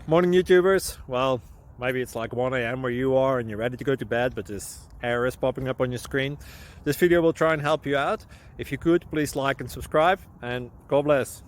Morning YouTubers. Well, maybe it's like 1 a.m. where you are and you're ready to go to bed, but this error is popping up on your screen. This video will try and help you out. If you could, please like and subscribe, and God bless.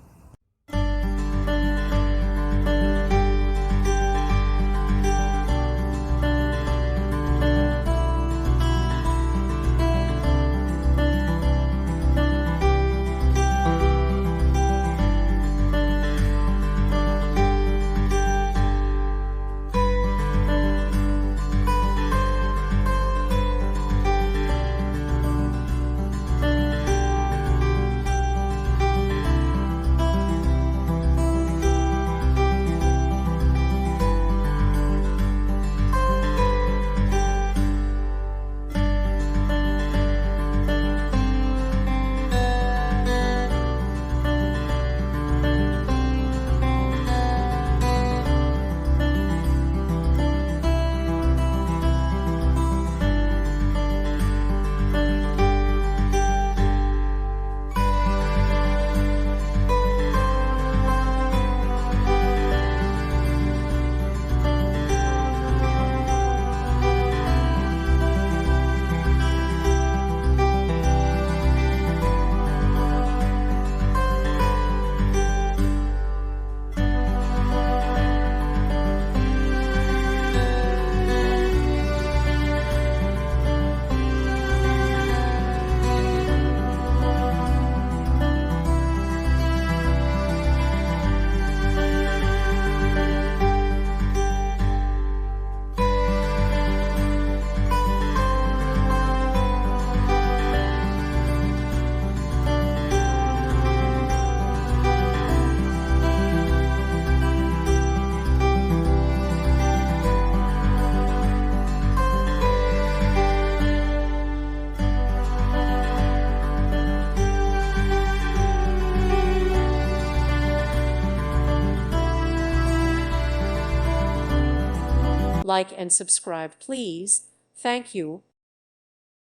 Like and subscribe, please. Thank you.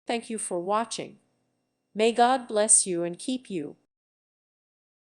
Thank you for watching. May God bless you and keep you.